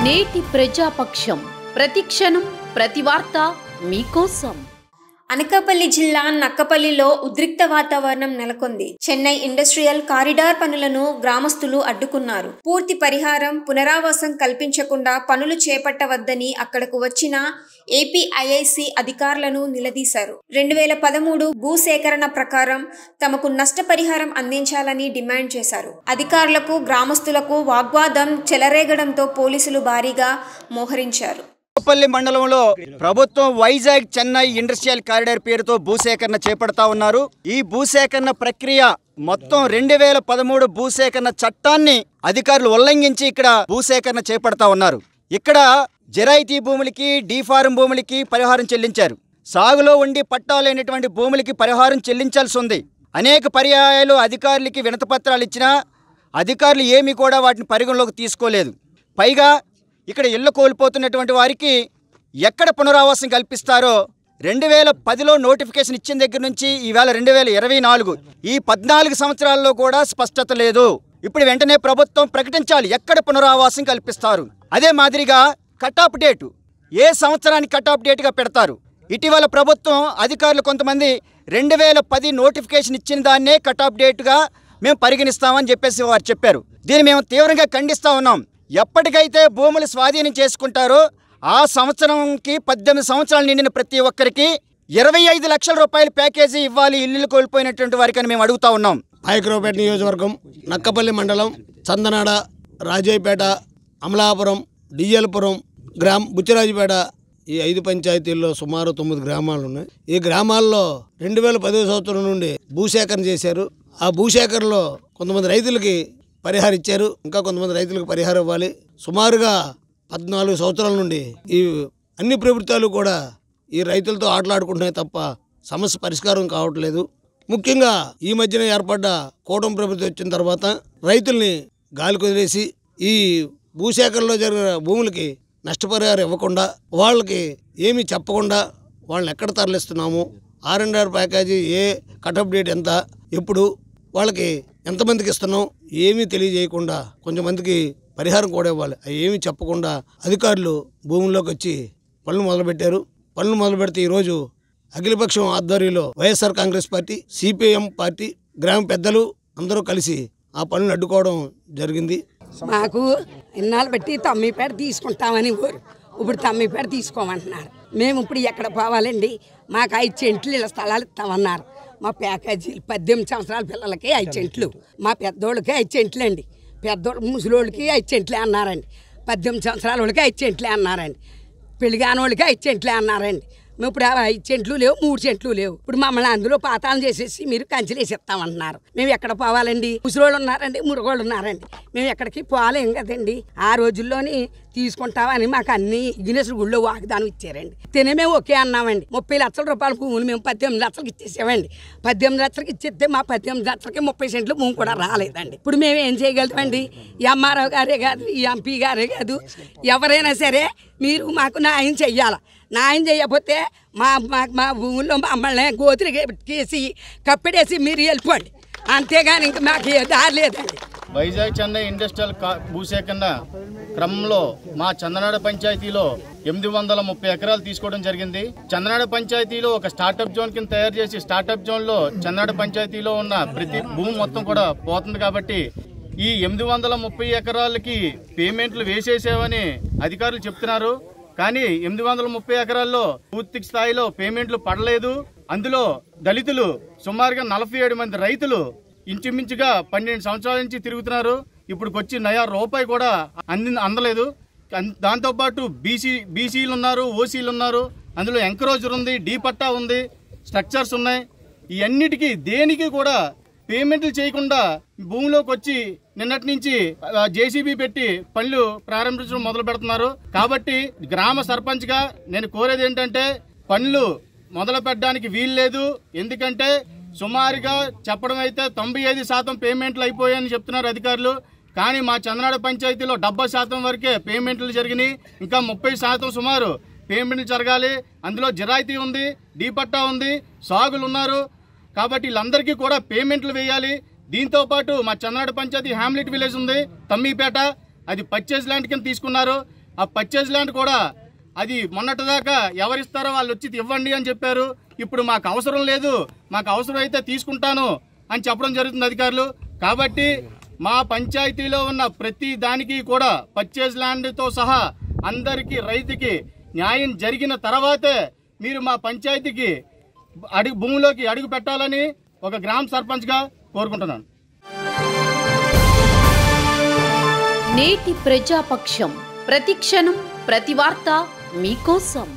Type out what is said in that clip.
నేటి ప్రజాపక్షం ప్రతిక్షణం ప్రతి వార్త మీకోసం. అనకాపల్లి జిల్లా నక్కపల్లిలో ఉద్రిక్త వాతావరణం నెలకొంది. చెన్నై ఇండస్ట్రియల్ కారిడార్ పనులను గ్రామస్తులు అడ్డుకున్నారు. పూర్తి పరిహారం, పునరావాసం కల్పించకుండా పనులు చేపట్టవద్దని అక్కడకు వచ్చిన ఏపీఐఐసి అధికారులను నిలదీశారు. 2013 భూసేకరణ ప్రకారం తమకు నష్టపరిహారం అందించాలని డిమాండ్ చేశారు. అధికారులకు గ్రామస్తులకు వాగ్వాదం చెలరేగడంతో పోలీసులు భారీగా మోహరించారు. అనకాపల్లి మండలంలో ప్రభుత్వం వైజాగ్ చెన్నై ఇండస్ట్రియల్ కారిడార్ పేరుతో భూసేకరణ చేపడతా ఉన్నారు. ఈ భూసేకరణ ప్రక్రియ మొత్తం 2013 భూసేకరణ చట్టాన్ని అధికారులు ఉల్లంఘించి ఇక్కడ భూసేకరణ చేపడతా ఉన్నారు. ఇక్కడ జరాయితీ భూములకి, డీఫారం భూములకి పరిహారం చెల్లించారు. సాగులో ఉండి పట్టాలైనటువంటి భూములకి పరిహారం చెల్లించాల్సి ఉంది. అనేక పర్యాయాలు అధికారులకి వినతిపత్రాలు ఇచ్చినా అధికారులు ఏమీ కూడా వాటిని పరిగణలోకి తీసుకోలేదు. పైగా ఇక్కడ ఇళ్లు కోల్పోతున్నటువంటి వారికి ఎక్కడ పునరావాసం కల్పిస్తారో 2010లో నోటిఫికేషన్ ఇచ్చిన దగ్గర నుంచి ఈవేళ 2024 ఈ 14 సంవత్సరాల్లో కూడా స్పష్టత లేదు. ఇప్పుడు వెంటనే ప్రభుత్వం ప్రకటించాలి ఎక్కడ పునరావాసం కల్పిస్తారు. అదే మాదిరిగా కటాఫ్ డేటు ఏ సంవత్సరానికి కటాఫ్ డేట్గా పెడతారు. ఇటీవల ప్రభుత్వం అధికారులు కొంతమంది 2010 నోటిఫికేషన్ ఇచ్చిన దాన్నే కటాఫ్ డేటుగా మేము పరిగణిస్తామని చెప్పేసి వారు చెప్పారు. దీన్ని మేము తీవ్రంగా ఖండిస్తూ ఉన్నాం. ఎప్పటికైతే భూములు స్వాధీనం చేసుకుంటారో ఆ సంవత్సరంకి 18 సంవత్సరాలు నిండిన ప్రతి ఒక్కరికి 25 లక్షల రూపాయల ప్యాకేజీ ఇవ్వాలి ఇల్లు కోల్పోయినటువంటి వారికి అని మేము అడుగుతా ఉన్నాం. పాయకరావుపేట నియోజకవర్గం, నక్కపల్లి మండలం, చందనాడ, రాజయ్యపేట, అమలాపురం, డిఎల్పురం, బుచ్చిరాజుపేట ఈ 5 పంచాయతీల్లో సుమారు 9 గ్రామాలు ఉన్నాయి. ఈ గ్రామాల్లో 2010 సంవత్సరం నుండి భూసేకరణ చేశారు. ఆ భూసేకరణలో కొంతమంది రైతులకి పరిహారం ఇచ్చారు. ఇంకా కొంతమంది రైతులకు పరిహారం ఇవ్వాలి. సుమారుగా 14 సంవత్సరాల నుండి ఈ అన్ని ప్రభుత్వాలు కూడా ఈ రైతులతో ఆటలాడుకుంటున్నాయి తప్ప సమస్య పరిష్కారం కావట్లేదు. ముఖ్యంగా ఈ మధ్యన ఏర్పడ్డ కూటమి ప్రభుత్వం వచ్చిన తర్వాత రైతుల్ని గాలి కుదిరేసి ఈ భూసేకరణలో జరిగిన భూములకి నష్టపరిహారం ఇవ్వకుండా, వాళ్ళకి ఏమీ చెప్పకుండా వాళ్ళని ఎక్కడ తరలిస్తున్నాము, R&R ప్యాకేజీ ఏ కటప్ డేట్ ఎంత, ఎప్పుడు, వాళ్ళకి ఎంతమందికి ఇస్తున్నాం ఏమీ తెలియజేయకుండా కొంతమందికి పరిహారం కూడా ఇవ్వాలి. అవి ఏమీ చెప్పకుండా అధికారులు భూముల్లోకి వచ్చి పనులు మొదలుపెట్టారు. పనులు మొదలు పెడితే ఈరోజు అఖిలపక్షం ఆధ్వర్యంలో YSR Congress party, CPM party, గ్రామ పెద్దలు అందరూ కలిసి ఆ పనులను అడ్డుకోవడం జరిగింది. మాకు ఇన్నాళ్ళు బట్టి తమ్మిపేట తీసుకుంటామని ఊరు, ఇప్పుడు తమ్మిపేట తీసుకోమంటున్నారు. మేము ఇప్పుడు ఎక్కడ పోవాలండి? మాకు 5 సెంట్లు ఇలా స్థలాలు ఇస్తామన్నారు. మా ప్యాకేజీలు 18 సంవత్సరాల పిల్లలకి 5 సెంట్లు, మా పెద్దోళ్ళకి 5 సెంట్లు అండి, పెద్దోళ్ళు ముసలోళ్ళకి 5 సెంట్లే అన్నారండి, 18 సంవత్సరాల వాళ్ళకి 5 సెంట్లే అన్నారండి, పెళ్లిగాని వాళ్ళకి 5 సెంట్లే అన్నారండి. మేము ఇప్పుడు 5 సెంట్లు లేవు, 3 సెంట్లు లేవు. ఇప్పుడు మమ్మల్ని అందులో పాతాళం చేసేసి మీరు కంచెలేసి ఇస్తామంటున్నారు. మేము ఎక్కడ పోవాలండి? ముసలోళ్ళు ఉన్నారండి, మురగోళ్ళు ఉన్నారండి, మేము ఎక్కడికి పోలేం కదండి. ఆ రోజుల్లోని తీసుకుంటామని మాకు అన్ని గిన్నెసులు గుళ్ళో వాగ్దానం ఇచ్చారండి. తినే మేము ఒకే అన్నామండి. 30 లక్షల రూపాయల భూములు మేము 18 లక్షలకి ఇచ్చేసామండి. 18 లక్షలకి ఇచ్చేస్తే మా 18 లక్షలకి 30 సెంట్లు భూమి కూడా రాలేదండి. ఇప్పుడు మేము ఏం చేయగలుగుతామండి? ఎంఆర్ఓ గారే కాదు, ఎంపీ గారే కాదు, ఎవరైనా సరే మీరు మాకు న్యాయం చెయ్యాలి. న్యాయం చేయకపోతే మా భూముల్లో మమ్మల్ని గోతులకేసి కప్పెడేసి మీరు వెళ్ళిపోండి, అంతేగాని ఇంకా మాకు ఏ దారి లేదండి. వైజాగ్ చెన్నై ఇండస్ట్రియల్ భూసేకరణ క్రమంలో మా చందనాడ పంచాయతీలో 830 ఎకరాలు తీసుకోవడం జరిగింది. చందనాడ పంచాయతీలో ఒక స్టార్టప్ జోన్ కింద తయారు చేసి స్టార్టప్ జోన్ లో చందనాడ పంచాయతీలో ఉన్న ప్రతి భూమి మొత్తం కూడా పోతుంది. కాబట్టి ఈ 830 ఎకరాలకి పేమెంట్లు వేసేసావని అధికారులు చెప్తున్నారు. కానీ 830 ఎకరాల్లో పూర్తి స్థాయిలో పేమెంట్లు పడలేదు. అందులో దళితులు సుమారుగా 47 మంది రైతులు ఇంచుమించుగా 12 సంవత్సరాల నుంచి తిరుగుతున్నారు. ఇప్పుడుకొచ్చి నయా రూపాయి కూడా అందలేదు. దాంతోపాటు బీసీలు ఉన్నారు, ఓసీలు ఉన్నారు, అందులో ఎంక్రోజర్ ఉంది, డీ పట్టా ఉంది, స్ట్రక్చర్స్ ఉన్నాయి. ఈ అన్నిటికీ దేనికి కూడా పేమెంట్లు చేయకుండా భూమిలోకి వచ్చి నిన్నటి నుంచి జేసీబీ పెట్టి పనులు ప్రారంభించడం మొదలు పెడుతున్నారు. కాబట్టి గ్రామ సర్పంచ్ గా నేను కోరేది ఏంటంటే పనులు మొదలు పెట్టడానికి వీలు లేదు. ఎందుకంటే సుమారుగా చెప్పడం అయితే 95% పేమెంట్లు అయిపోయాయని చెప్తున్నారు అధికారులు. కానీ మా చందనాడ పంచాయతీలో 70% వరకే పేమెంట్లు జరిగినాయి. ఇంకా 30% సుమారు పేమెంట్లు జరగాలి. అందులో జిరాయితీ ఉంది, డీ పట్టా ఉంది, సాగులు ఉన్నారు. కాబట్టి వీళ్ళందరికీ కూడా పేమెంట్లు వేయాలి. దీంతో పాటు మా చందనాడ పంచాయతీ హ్యామ్లెట్ విలేజ్ ఉంది, తమ్మిపేట, అది పర్చేజ్ ల్యాండ్ కింద తీసుకున్నారు. ఆ పర్చేజ్ ల్యాండ్ కూడా అది మొన్నటిదాకా ఎవరిస్తారో వాళ్ళు వచ్చి ఇవ్వండి అని చెప్పారు. ఇప్పుడు మాకు అవసరం లేదు, మాకు అవసరం అయితే తీసుకుంటాను అని చెప్పడం జరుగుతుంది అధికారులు. కాబట్టి మా పంచాయతీలో ఉన్న ప్రతి దానికి కూడా పర్చేజ్ ల్యాండ్తో సహా అందరికీ రైతుకి న్యాయం జరిగిన తర్వాతే మీరు మా పంచాయతీకి భూమిలోకి అడుగు పెట్టాలని ఒక గ్రామ సర్పంచ్గా కోరుకుంటున్నాను. నేటి ప్రజాపక్షం, ప్రతి క్షణం ప్రతి వార్త మీకోసం.